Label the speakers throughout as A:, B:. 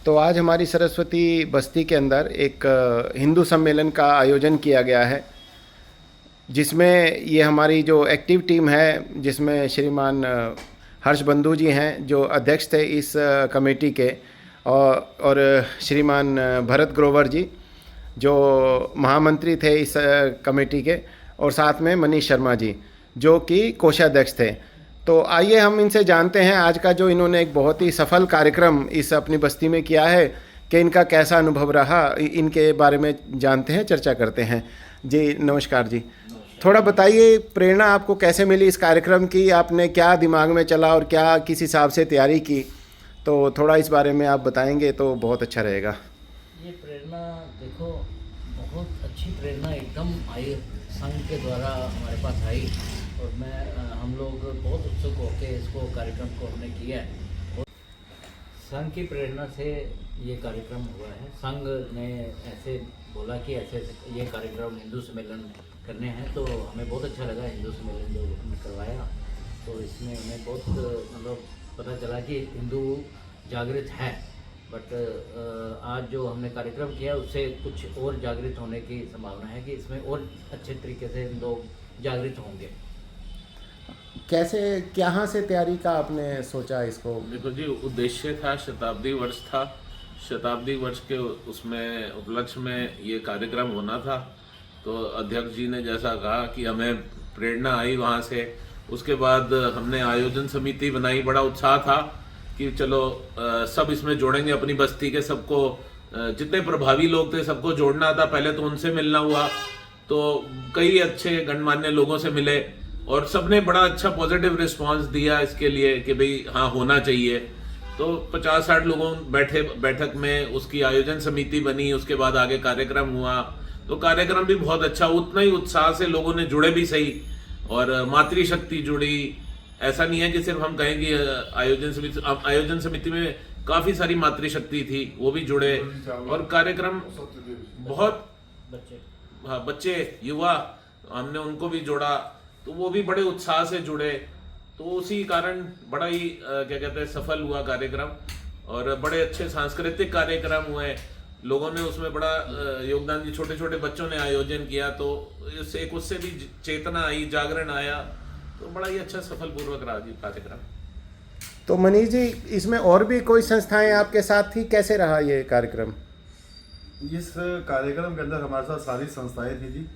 A: तो आज हमारी सरस्वती बस्ती के अंदर एक हिंदू सम्मेलन का आयोजन किया गया है, जिसमें ये हमारी जो एक्टिव टीम है, जिसमें श्रीमान हर्ष बंधु जी हैं जो अध्यक्ष थे इस कमेटी के, और श्रीमान भरत ग्रोवर जी जो महामंत्री थे इस कमेटी के, और साथ में मनीष शर्मा जी जो कि कोषाध्यक्ष थे। तो आइए हम इनसे जानते हैं आज का जो इन्होंने एक बहुत ही सफल कार्यक्रम इस अपनी बस्ती में किया है कि इनका कैसा अनुभव रहा, इनके बारे में जानते हैं, चर्चा करते हैं। जी नमस्कार जी। थोड़ा बताइए प्रेरणा आपको कैसे मिली इस कार्यक्रम की, आपने क्या दिमाग में चला और क्या किस हिसाब से तैयारी की, तो थोड़ा इस बारे में आप बताएंगे तो बहुत अच्छा रहेगा।
B: ये प्रेरणा देखो, बहुत अच्छी प्रेरणा एकदम आई, संघ के द्वारा हमारे पास आई, और हम लोग बहुत उत्सुक होकर इसको कार्यक्रम को हमने किया है। संघ की प्रेरणा से ये कार्यक्रम हुआ है। संघ ने ऐसे बोला कि ऐसे ये कार्यक्रम हिंदू सम्मेलन करने हैं, तो हमें बहुत अच्छा लगा हिंदू सम्मेलन जो हमने करवाया। तो इसमें हमें बहुत मतलब पता चला कि हिंदू जागृत है, बट आज जो हमने कार्यक्रम किया उससे कुछ और जागृत होने की संभावना है कि इसमें और अच्छे तरीके से लोग जागृत होंगे।
A: कैसे कहाँ से तैयारी का आपने सोचा इसको?
C: देखो जी, उद्देश्य था शताब्दी वर्ष था, शताब्दी वर्ष के उसमें उपलक्ष्य में ये कार्यक्रम होना था। तो अध्यक्ष जी ने जैसा कहा कि हमें प्रेरणा आई वहाँ से, उसके बाद हमने आयोजन समिति बनाई। बड़ा उत्साह था कि चलो सब इसमें जोड़ेंगे, अपनी बस्ती के सबको, जितने प्रभावी लोग थे सबको जोड़ना था। पहले तो उनसे मिलना हुआ, तो कई अच्छे गणमान्य लोगों से मिले और सबने बड़ा अच्छा पॉजिटिव रिस्पांस दिया इसके लिए कि भाई हाँ होना चाहिए। तो 50-60 लोगों बैठक में उसकी आयोजन समिति बनी, उसके बाद आगे कार्यक्रम हुआ। तो कार्यक्रम भी बहुत अच्छा, उतना ही उत्साह से लोगों ने जुड़े भी सही, और मातृशक्ति जुड़ी। ऐसा नहीं है कि सिर्फ हम कहें कि आयोजन समिति में काफी सारी मातृशक्ति थी, वो भी जुड़े, और कार्यक्रम बहुत बच्चे युवा हमने उनको भी जोड़ा, तो वो भी बड़े उत्साह से जुड़े। तो उसी कारण बड़ा ही क्या कहते हैं सफल हुआ कार्यक्रम, और बड़े अच्छे सांस्कृतिक कार्यक्रम हुए। लोगों ने उसमें बड़ा योगदान दिया, छोटे छोटे बच्चों ने आयोजन किया, तो उससे भी चेतना आई, जागरण आया। तो बड़ा ही अच्छा सफल पूर्वक रहा जी कार्यक्रम।
A: तो मनीष जी, इसमें और भी कोई संस्थाएं आपके साथ थी, कैसे रहा ये कार्यक्रम?
D: इस कार्यक्रम के अंदर हमारे साथ सारी संस्थाएं थी जी,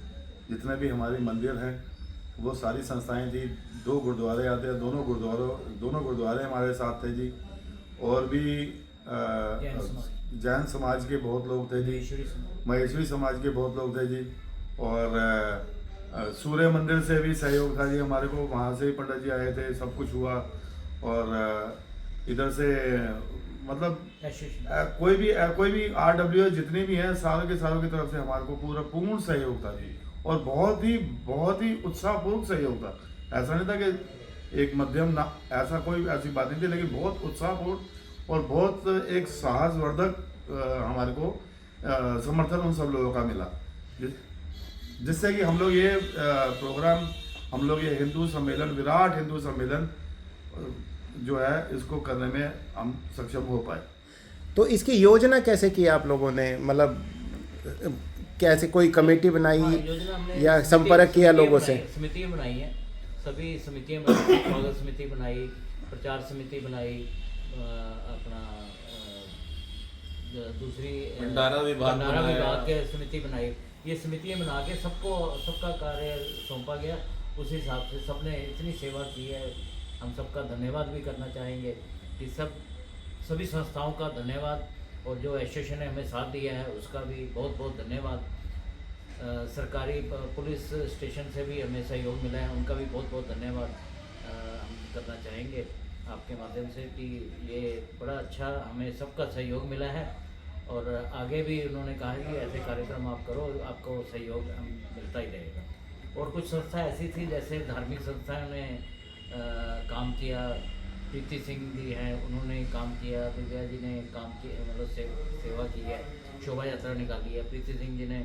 D: जितने भी हमारे मंदिर हैं वो सारी संस्थाएं थी। 2 गुरुद्वारे आते हैं, दोनों गुरुद्वारे हमारे साथ थे जी। और भी जैन समाज के बहुत लोग थे जी, महेश्वरी समाज के बहुत लोग थे जी, और सूर्य मंदिर से भी सहयोग था जी हमारे को, वहाँ से भी पंडित जी आए थे, सब कुछ हुआ। और इधर से मतलब कोई भी RWA जितने भी हैं सारों की तरफ से हमारे को पूरा पूर्ण सहयोग था जी, और बहुत ही उत्साहपूर्ण सहयोग था। ऐसा नहीं था कि एक मध्यम ना, ऐसी बात नहीं थी, लेकिन बहुत उत्साहपूर्ण और बहुत एक साहसवर्धक हमारे को समर्थन उन सब लोगों का मिला, जिससे कि हम लोग ये प्रोग्राम, हम लोग ये हिंदू सम्मेलन, विराट हिंदू सम्मेलन जो है इसको करने में हम सक्षम हो पाए।
A: तो इसकी योजना कैसे की आप लोगों ने, मतलब कैसे कोई कमेटी बनाई या संपर्क किया लोगों से?
B: समितियाँ बनाई हैं, सभी समितियाँ बनाई, स्वागत समिति बनाई, प्रचार समिति बनाई, अपना दूसरी भंडारा विभाग के समिति बनाई। ये समितियाँ बना के सबका कार्य सौंपा गया। उस हिसाब से सबने इतनी सेवा की है, हम सबका धन्यवाद भी करना चाहेंगे कि सभी संस्थाओं का धन्यवाद, और जो एसोसिएशन ने हमें साथ दिया है उसका भी बहुत बहुत धन्यवाद। सरकारी पुलिस स्टेशन से भी हमें सहयोग मिला है, उनका भी बहुत बहुत धन्यवाद हम करना चाहेंगे आपके माध्यम से कि ये बड़ा अच्छा हमें सबका सहयोग मिला है। और आगे भी उन्होंने कहा है कि ऐसे कार्यक्रम आप करो, आपको सहयोग मिलता ही रहेगा। और कुछ संस्था ऐसी थी, जैसे धार्मिक संस्थाओं ने काम किया, प्रीति सिंह जी हैं उन्होंने काम किया, दिव्या जी ने काम किया, मतलब सेवा की है, शोभा यात्रा निकाली है। प्रीति सिंह जी ने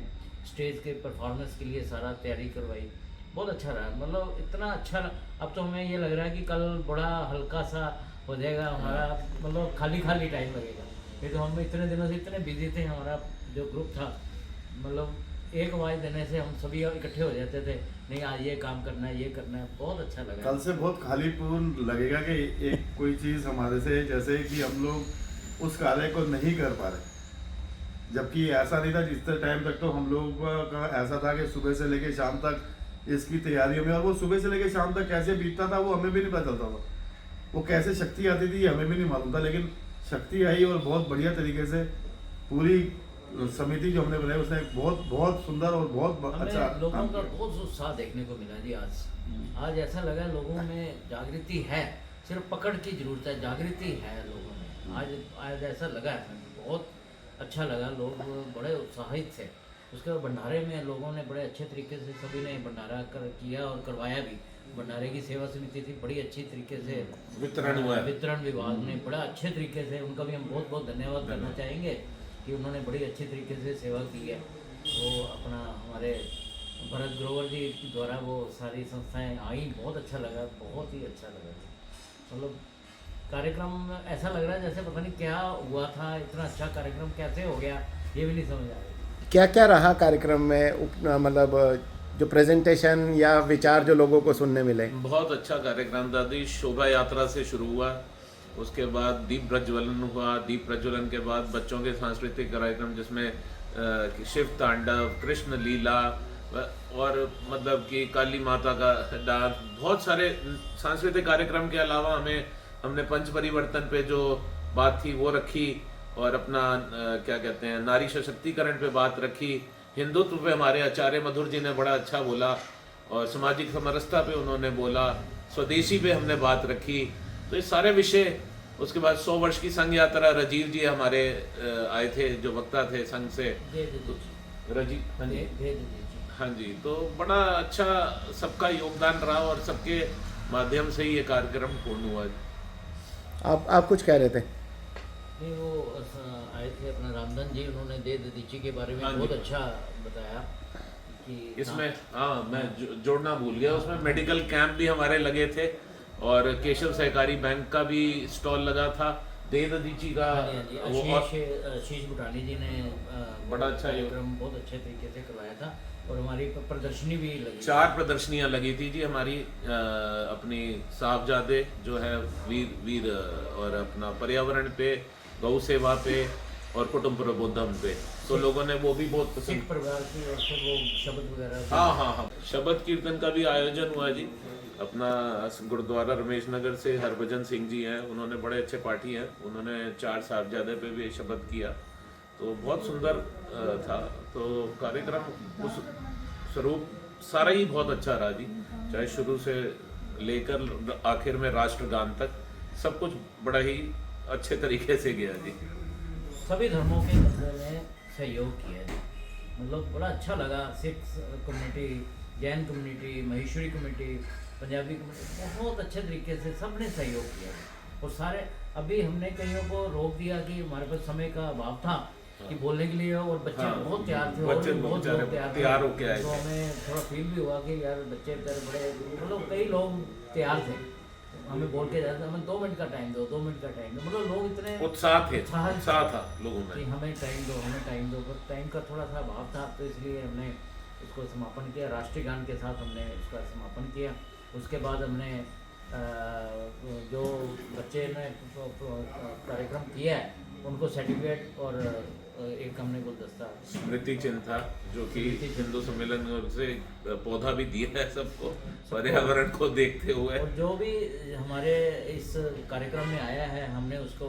B: स्टेज के परफॉर्मेंस के लिए सारा तैयारी करवाई, बहुत अच्छा रहा। मतलब इतना अच्छा, अब तो हमें ये लग रहा है कि कल बड़ा हल्का सा हो जाएगा हमारा, मतलब खाली टाइम लगेगा। ये तो हम इतने दिनों से इतने बिजी थे, हमारा जो ग्रुप था, मतलब एक आवाज़ देने से हम सभी इकट्ठे हो जाते थे, नहीं आज ये काम करना है, ये करना है। बहुत अच्छा लगा।
D: कल से बहुत खालीपूर्ण लगेगा कि एक कोई चीज़ हमारे से, जैसे कि हम लोग उस कार्य को नहीं कर पा रहे, जबकि ऐसा नहीं था। जितने टाइम तक तो हम लोग का ऐसा था कि सुबह से लेकर शाम तक इसकी तैयारियों में, और वो सुबह से लेकर शाम तक कैसे बीतता था वो हमें भी नहीं पता चलता था। वो कैसे शक्ति आती थी हमें भी नहीं मालूम था, लेकिन शक्ति आई और बहुत बढ़िया तरीके से पूरी समिति जो हमने बनाई उसने बहुत बहुत सुंदर और बहुत अच्छा
B: हमें लोगों
D: काम
B: का
D: किया।
B: बहुत उत्साह देखने को मिला जी। आज ऐसा लगा लोगों में जागृति है, सिर्फ पकड़ की जरूरत है, जागृति है लोगों में। आज ऐसा लगा है, बहुत अच्छा लगा, लोग बड़े उत्साहित थे। उसके बाद भंडारे में लोगों ने बड़े अच्छे तरीके से सभी ने भंडारा किया और करवाया भी। भंडारे की सेवा समिति थी, बड़ी अच्छी तरीके से
C: वितरण हुआ है।
B: वितरण विभाग ने बड़ा अच्छे तरीके से, उनका भी हम बहुत बहुत धन्यवाद करना चाहेंगे कि उन्होंने बड़ी अच्छी तरीके से सेवा की है। वो अपना हमारे भरत ग्रोवर जी द्वारा वो सारी संस्थाएं आई, बहुत अच्छा लगा, बहुत ही अच्छा लगा। मतलब कार्यक्रम ऐसा लग रहा है जैसे पता नहीं क्या हुआ था, इतना अच्छा कार्यक्रम कैसे हो गया ये भी नहीं समझ आ रहा।
A: क्या क्या रहा कार्यक्रम में, मतलब जो प्रेजेंटेशन या विचार जो लोगों को सुनने मिले?
C: बहुत अच्छा कार्यक्रम था जी। शोभा यात्रा से शुरू हुआ, उसके बाद दीप प्रज्वलन हुआ, दीप प्रज्वलन के बाद बच्चों के सांस्कृतिक कार्यक्रम जिसमें शिव तांडव, कृष्ण लीला और मतलब कि काली माता का डांस, बहुत सारे सांस्कृतिक कार्यक्रम के अलावा हमने पंच परिवर्तन पे जो बात थी वो रखी, और अपना क्या कहते हैं नारी सशक्तिकरण पे बात रखी, हिंदुत्व पे हमारे आचार्य मधुर जी ने बड़ा अच्छा बोला, और सामाजिक समरसता पे उन्होंने बोला, स्वदेशी पे हमने बात रखी। तो ये सारे विषय। उसके बाद 100 वर्ष की संघ यात्रा, राजीव जी हमारे आए थे जो वक्ता थे संघ से, राजीव, हाँ जी, हाँ जी। तो बड़ा अच्छा सबका योगदान रहा और सबके माध्यम से ही ये कार्यक्रम पूर्ण हुआ।
A: आप कुछ कह रहे थे?
B: नहीं, वो आए थे अपना रामधन जी, उन्होंने दे दीची के बारे में बहुत अच्छा बताया कि
C: इसमें मैं जोड़ना भूल गया, उसमें मेडिकल कैंप भी हमारे लगे थे और केशव सहकारी बैंक का भी स्टॉल लगा था। दे दीची का वो
B: आशीष भूटानी जी ने
C: बड़ा अच्छा
B: कार्यक्रम बहुत अच्छे तरीके से करवाया था, और हमारी प्रदर्शनी भी लगी,
C: 4 प्रदर्शनियां लगी थी जी हमारी। अपनी साहबजादे जो है वीर और अपना पर्यावरण पे, गौ सेवा पे और कुटुंब प्रबोधन पे, तो लोगों ने वो भी बहुत पसंद।
B: सिख परिवार की ओर से वो शब्द वगैरह,
C: हाँ, शब्द कीर्तन का भी आयोजन हुआ जी। अपना गुरुद्वारा रमेश नगर से हरभजन सिंह जी हैं, उन्होंने बड़े अच्छे पार्टी हैं, उन्होंने 4 साहबजादे पे भी शब्द किया, तो बहुत सुंदर था। तो कार्यक्रम उस स्वरूप सारा ही बहुत अच्छा रहा जी, चाहे शुरू से लेकर आखिर में राष्ट्रगान तक सब कुछ बड़ा ही अच्छे तरीके से गया जी।
B: सभी धर्मों के लोगों ने सहयोग किया है, मतलब बड़ा अच्छा लगा। Sikh community, Jain community, Maheshwari community, Punjabi community, बहुत अच्छे तरीके से सबने सहयोग किया। और सारे, अभी हमने कईयों को रोक दिया कि हमारे पास समय का अभाव था कि बोलने के लिए, और बच्चे बहुत तैयार थे, और बहुत लोग तैयार
C: हो के आए,
B: तो हमें थोड़ा फील भी हुआ कि यार बच्चे बड़े, मतलब कई लोग तैयार थे, हमें बोल के जाते हमें 2 मिनट का टाइम दो, 2 मिनट का टाइम दो, मतलब लोग इतने
C: उत्साह था लोगों में
B: कि हमें टाइम दो, पर टाइम का थोड़ा सा अभाव था, तो इसलिए हमने इसको समापन किया। राष्ट्रीय गान के साथ हमने इसका समापन किया। उसके बाद हमने जो बच्चे ने कार्यक्रम किया है उनको सर्टिफिकेट और एक हमने गुलदस्ता
C: स्मृति चिन्ह था, जो कि हिंदू सम्मेलन से पौधा भी दिया है सबको, पर्यावरण को देखते हुए।
B: और जो भी हमारे इस कार्यक्रम में आया है हमने उसको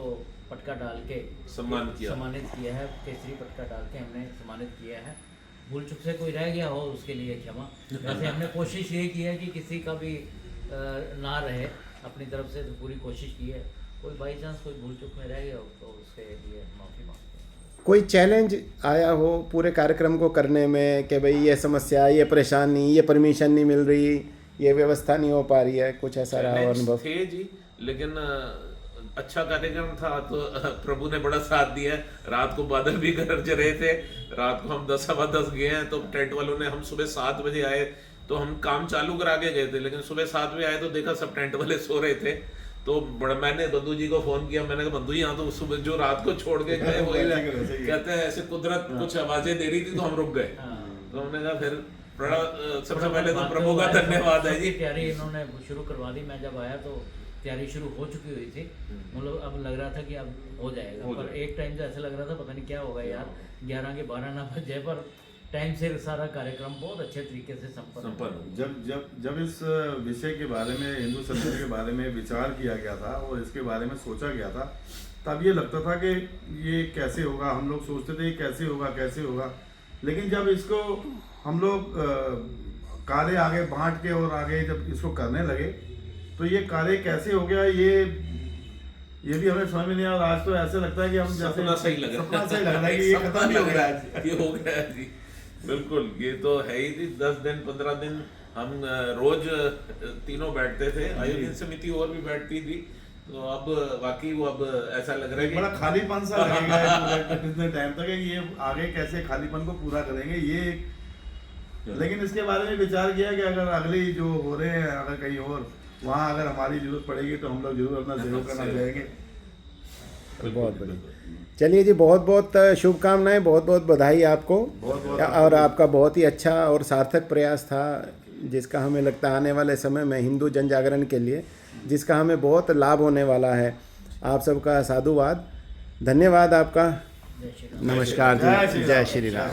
B: पटका डाल के सम्मानित किया है, केसरी पटका डाल के हमने सम्मानित किया है। भूल चुक से कोई रह गया हो उसके लिए क्षमा। वैसे हमने कोशिश ये की है कि किसी का भी ना रहे, अपनी तरफ से तो पूरी कोशिश की है। कोई बाई चांस कोई भूल चुक में रह गया हो तो उसके लिए माफ़ी मांगते हैं।
A: कोई चैलेंज आया हो पूरे कार्यक्रम को करने में कि भाई ये समस्या, ये परेशानी, ये परमिशन नहीं मिल रही, ये व्यवस्था नहीं हो पा रही है, कुछ ऐसा रहा अनुभव?
C: थे जी, लेकिन अच्छा कार्यक्रम था तो प्रभु ने बड़ा साथ दिया। रात को बादल भी गरज रहे थे, रात को हम 10 सवा 10 गए हैं, तो टेंट वालों ने, हम सुबह 7 बजे आए तो हम काम चालू करा के गए थे, लेकिन सुबह 7 बजे आए तो देखा सब टेंट वाले सो रहे थे, तो मैंने बंधु जी को फोन किया, मैंने कहा बंधु जी यहाँ तो सुबह जो रात को छोड़ के गए वही रहे। कहते हैं ऐसे कुदरत कुछ आवाजें दे रही थी तो हम रुक गए। तो हमने कहा फिर सबसे पहले तो प्रभु का धन्यवाद है जी।
B: तैयारी इन्होंने शुरू करवा दी, मैं जब आया तो तैयारी शुरू हो चुकी हुई थी, मतलब अब लग रहा था कि अब हो जाएगा, पर एक टाइम से ऐसा लग रहा था पता नहीं क्या होगा यार, 11 के 12 ना बजे, पर टाइम से सारा कार्यक्रम बहुत अच्छे तरीके से संपन्न।
D: जब इस विषय के बारे में, हिंदू सम्मेलन के बारे में विचार किया गया था और इसके बारे में सोचा गया था, तब ये लगता था कि ये कैसे होगा। हम लोग सोचते थे कैसे होगा, लेकिन जब इसको हम लोग कार्य आगे बांट के और आगे जब इसको करने लगे तो ये कार्य कैसे हो गया ये भी हमें समझ में नहीं आया। आज तो ऐसे लगता है कि हम जैसे
C: सपना सही लग रहा है
D: कि ये खत्म ही हो गया है।
C: ये हो गया है जी, बिल्कुल। ये तो है ही जी। 10 दिन 15 दिन हम रोज तीनों बैठते थे, आयोजन समिति और भी बैठती थी, तो अब वाकई वो अब ऐसा लग रहा है कि
D: बड़ा खालीपन सा लगेगा कितने टाइम तक है कि ये आगे कैसे खालीपन को पूरा करेंगे ये। लेकिन इसके बारे में विचार किया कि अगर अगली जो हो रहे हैं अगर कहीं और वहाँ अगर हमारी जरूरत पड़ेगी तो हम लोग जरूर अपना सहयोग करना चाहेंगे।
A: बहुत बढ़िया। चलिए जी, बहुत बहुत शुभकामनाएं, बहुत बहुत बधाई आपको। और आपका बहुत ही अच्छा और सार्थक प्रयास था, जिसका हमें लगता है आने वाले समय में हिंदू जन जागरण के लिए जिसका हमें बहुत लाभ होने वाला है। आप सबका साधुवाद, धन्यवाद आपका। नमस्कार जी, जय श्री राम।